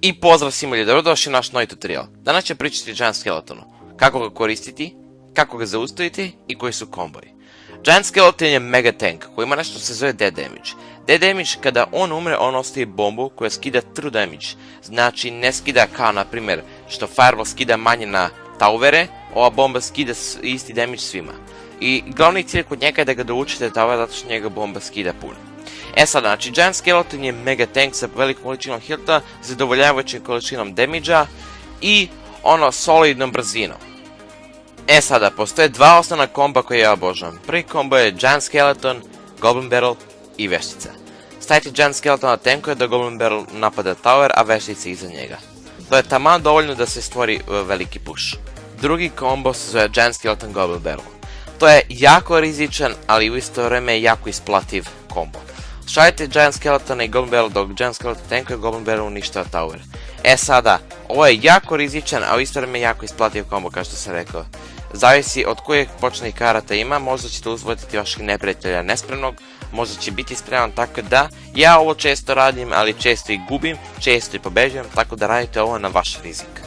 I pozdrav svima ljudi, dobrodošli u naš novi tutorial. Danas ću pričati o Giant Skeletonu, kako ga koristiti, kako ga zaustaviti i koji su komboji. Giant Skeleton je mega tank koji ima nešto što se zove dead damage. Dead damage, kada on umre, on ostaje bombu koja skida true damage. Znači ne skida kao na primjer što Fireball skida manje na towere, ova bomba skida isti damage svima. I glavni cilj kod njega je da ga doučite tower zato što njega bomba skida puno. E sad, znači, Giant Skeleton je mega tank sa velikom količinom hilta, zadovoljavajućim količinom damage-a i solidnom brzinom. E sada, postoje dva osnovna komba koje ja obožavam. Prvi kombo je Giant Skeleton, Goblin Barrel i veštica. Stavite Giant Skeleton na tankuje da Goblin Barrel napada tower, a veštica iza njega. To je taman dovoljno da se stvori veliki push. Drugi kombo se zove Giant Skeleton Goblin Barrel. To je jako rizičan, ali u isto vreme jako isplativ kombo. Šaljite Giant Skeletona i Goblin Barrel dok Giant Skeleton tankuje, Goblin Barrel uništava tower. E sada, ovo je jako rizičan, a u isto vreme jako isplativ kombo, kao što sam rekao. Zavisi od kojeg početnih karata ima, možda ćete uzvoditi vašeg neprijatelja nespremnog, možda će biti spreman, tako da ja ovo često radim, ali često i gubim, često i pobeđujem, tako da radite ovo na vaš rizik.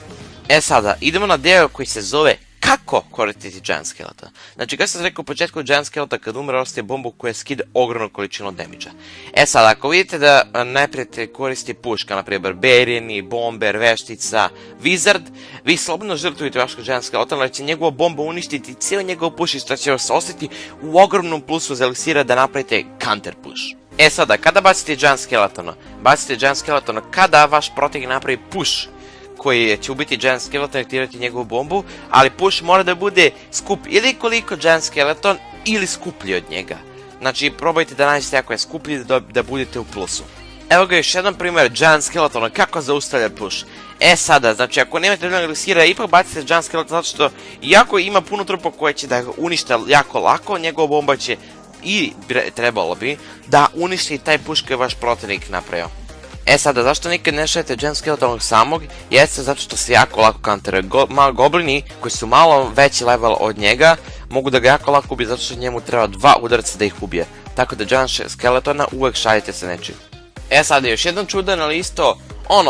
E sada, idemo na deo koji se zove kako koristiti Giant Skeleton. Znači, kao sam rekao u početku, Giant Skeleton kad umre ostaje bombu koja skida ogromnu količinu damage-a. E sad, ako vidite da neprijatelj koristi puška, naprijed Barbarian, Bomber, Veštica, Wizard, vi slobodno žrtvujete vašeg Giant Skeletona, jer će njegova bomba uništiti cijeli njegov push i što će vas ostati u ogromnom plusu za eliksira da napravite counter push. E sada, kada bacite Giant Skeletona? Bacite Giant Skeletona kada vaš protivnik napravi push koji će ubiti Giant Skeleton i aktivirati njegovu bombu, ali push mora da bude skup ili koliko Giant Skeleton ili skuplji od njega. Znači probajte da nađete ako je skuplji da budete u plusu. Evo ga još jedan primjer Giant Skeletona kako zaustavlja push. E sada, znači ako nemate dovoljno eliksira, ipak bacite Giant Skeleton zato što iako ima puno trupa koje će da ga unište jako lako, njegova bomba će i trebalo bi da uništi taj push koji je vaš protivnik napravio. E sada, zašto nikad ne šaljete Giant Skeleton samog? Jeste zato što se jako lako countere. Goblini koji su malo veći level od njega mogu da ga jako lako ubije zato što njemu treba 2 udarca da ih ubije. Tako da Giant Skeletona uvek šaljite sa nečim. E sada, još jedan čudan, ali isto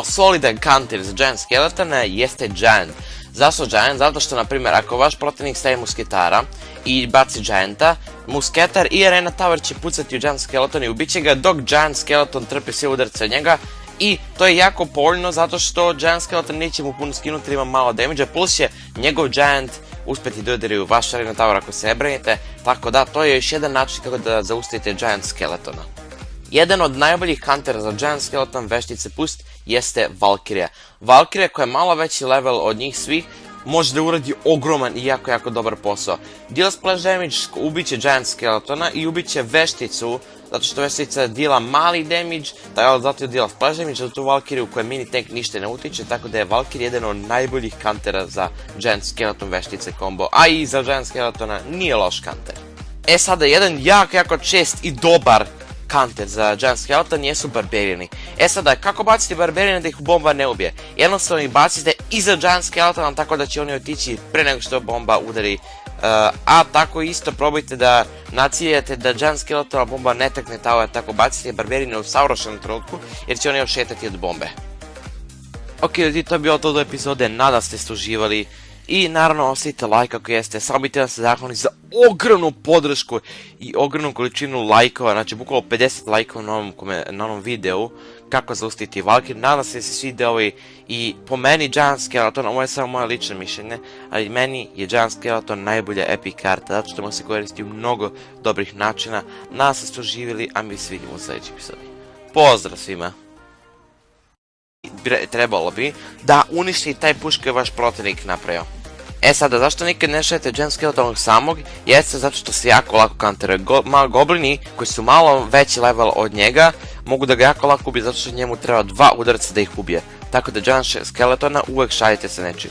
solidan counter za Giant Skeletona jeste Giant. Zašto Giant? Zato što, na primjer, ako vaš protivnik stavi musketara i baci Gianta, musketar i Arena Tower će pucati u Giant Skeleton i ubit će ga dok Giant Skeleton trpi sve udarce od njega. I to je jako povoljno zato što Giant Skeleton neće mu puno skinuti jer ima malo damage, plus će njegov Giant uspjeti da udari u vaš Arena Tower ako se ne brinete. Tako da, to je još jedan način kako da zaustavite Giant Skeletona. Jedan od najboljih countera za Giant Skeleton veštice pust jeste Valkyria. Valkyria koja je malo veći level od njih svih može da uradi ogroman i jako dobar posao. Deal splash damage ubit će Giant Skeletona i ubit će vešticu, zato što veštica dila mali damage, zato je dila splash damage, za tu Valkyriju koja mini tank ništa ne utiče, tako da je Valkyria jedan od najboljih countera za Giant Skeleton veštice combo, a i za Giant Skeletona nije loš counter. E sada, jedan jako čest i dobar counter za Giant Skeleton jesu Barbariani. E sada, kako baciti Barbariana da ih bomba ne ubije? Jednostavno ih bacite iza Giant Skeletona tako da će oni otići pre nego što bomba udari. A tako isto probajte da naciljate da Giant Skeletona bomba ne tekne tower, tako bacite Barbariana u savršenom trenutku jer će oni ošetati od bombe. Ok ljudi, to je bilo to do epizode, nadam se da ste uživali. I naravno ostavite like ako jeste, samo biti da se zahvalni za ogromnu podršku i ogromnu količinu lajkova, znači bukvalno 50 lajkova na onom videu kako zaustaviti Valkyrie. Nadam se da se sviđa ovaj i po meni Giant Skeleton, ovo je samo moje lično mišljenje, ali meni je Giant Skeleton najbolja epic karta, zato što može se koristiti u mnogo dobrih načina. Nadam se da ste uživjeli, a mi se vidimo u sljedećoj epizodi. Pozdrav svima! Trebalo bi da uništi taj push koji je vaš protivnik napravio. E sada, zašto nikad ne šaljete Giant Skeleton samog? Jeste zato što se jako lako countere. Goblini koji su malo veći level od njega mogu da ga jako lako ubije zato što njemu treba 2 udarca da ih ubije. Tako da Giant Skeletona uvek šaljite sa nečim.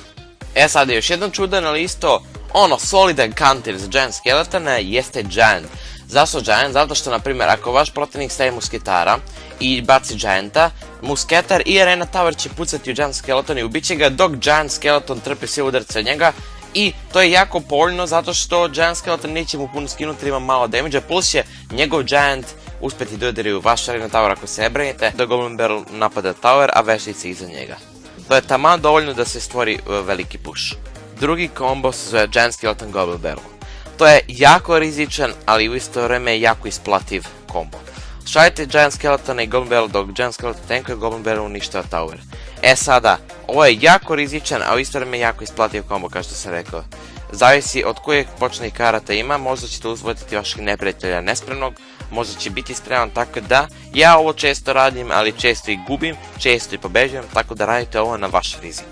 E sada, još jedan čudan, ali isto solidan counter za Giant Skeletona jeste Giant. Zašto Giant? Zato što, na primjer, ako vaš protivnik stavi musketara i baci Gianta, musketar i Arena Tower će pucati u Giant Skeleton i ubit će ga dok Giant Skeleton trpi sve udarce od njega. I to je jako povoljno zato što Giant Skeleton neće mu puno skinuti jer ima malo damage, plus će njegov Giant uspjeti da udaraju vaš Arena Tower ako se ne brinete, da Goblin Barrel napada Tower, a veštice iza njega. To je taman dovoljno da se stvori veliki push. Drugi kombo se zove Giant Skeleton Goblin Barrel. To je jako rizičan, ali u isto vrijeme jako isplativ kombo. Šaljite Giant Skeleton i Goblin Barrel dok Giant Skeleton tankuje, Goblin Barrel uništava Tower. Sada, ovo je jako rizičan, a u isto vrijeme jako isplativ kombo, kao što sam rekao. Zavisi od kojeg početnih karata ima, možda ćete uzvotiti vašeg neprijatelja nespremnog, možda će biti spreman, tako da ja ovo često radim, ali često i gubim, često i pobeđujem, tako da radite ovo na vaš rizik.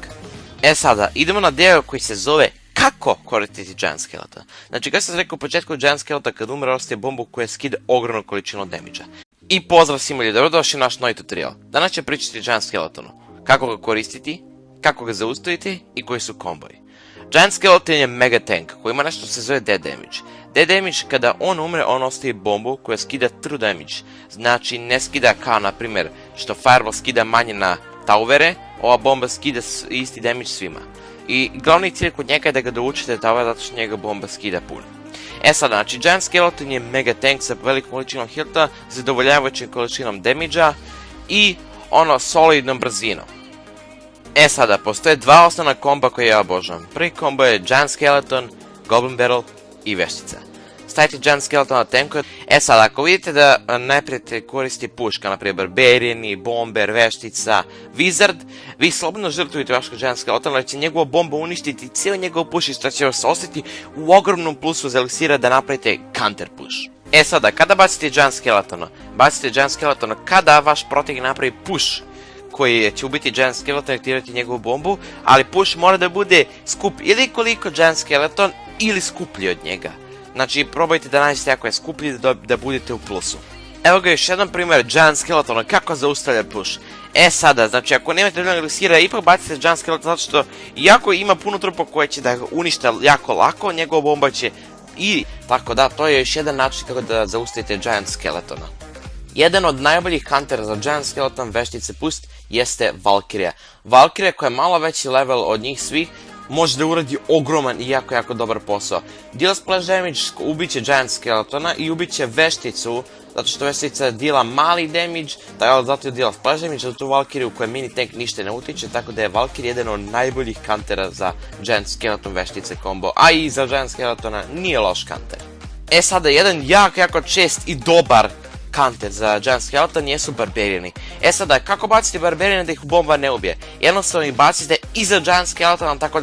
Sada, idemo na dio koji se zove kako koristiti Giant Skeleton. Znači, kao sam rekao u početku, Giant Skeleton kad umre ostaje bombu koja skida ogromnu količinu damage-a. I pozdrav svima ljudi, dobrodošli u naš novi tutorial. Danas će pričati o Giant Skeletonu, kako ga koristiti, kako ga zaustaviti i koji su komboji. Giant Skeleton je mega tank koji ima nešto se zove dead damage. Dead damage, kada on umre, on ostaje bombu koja skida true damage. Znači, ne skida kao, na primjer, što Fireball skida manje na towere, ova bomba skida isti damage svima. I glavni cilj kod njega je da ga doučite tower, zato što njega bomba skida puno. Sada, znači, Giant Skeleton je mega tank sa velikom količinom hilta, zadovoljavajućim količinom damage-a i solidnom brzinom. Sada, postoje dva osnovna komba koje ja obožavam. Prvi kombo je Giant Skeleton, Goblin Barrel i veštica. Stavite Giant Skeleton na tankuje. Sada, ako vidite da neprijatelj koristi puška, naprijed Barbarian, Bomber, veštica, Wizard, vi slobodno žrtvujete vašeg Giant Skeletona, ali će njegova bomba uništiti cijeli njegov push i što će vas ostati u ogromnom plusu za eliksira da napravite counter push. Sada, kada bacite Giant Skeletona? Bacite Giant Skeletona kada vaš protivnik napravi push koji će ubiti Giant Skeleton i aktivirati njegovu bombu, ali push mora da bude skup ili koliko Giant Skeleton ili skuplji od njega. Znači, probajte da nađete ako je skuplji da budete u plusu. Evo ga još jedan primjer Giant Skeletona, kako zaustavlja push. Sada, znači ako nemate dovoljno eliksira, ipak bacite Giant Skeleton zato što iako ima puno trupa koje će da ga unište jako lako, njegova bomba će i tako da, to je još jedan način kako da zaustavite Giant Skeletona. Jedan od najboljih huntera za Giant Skeleton veštice pust jeste Valkyria. Valkyria koja je malo veći level od njih svih, može da uradi ogroman i jako dobar posao. Deal splash damage ubiće Giant Skeletona i ubiće vešticu, zato što veštica dila mali damage, zato je dila splash damage, za tu Valkyrie u kojoj mini tank ništa ne utiče, tako da je Valkyrie jedan od najboljih kantera za Giant Skeleton veštice combo, a i za Giant Skeletona nije loš kanter. Sada, jedan jako čest i dobar counter za Giant Skeleton jesu Barbariani. Sada, kako bacite Barbariani da ih bomba ne ubije? Jednostavno ih bacite iza Giant Skeletona, tako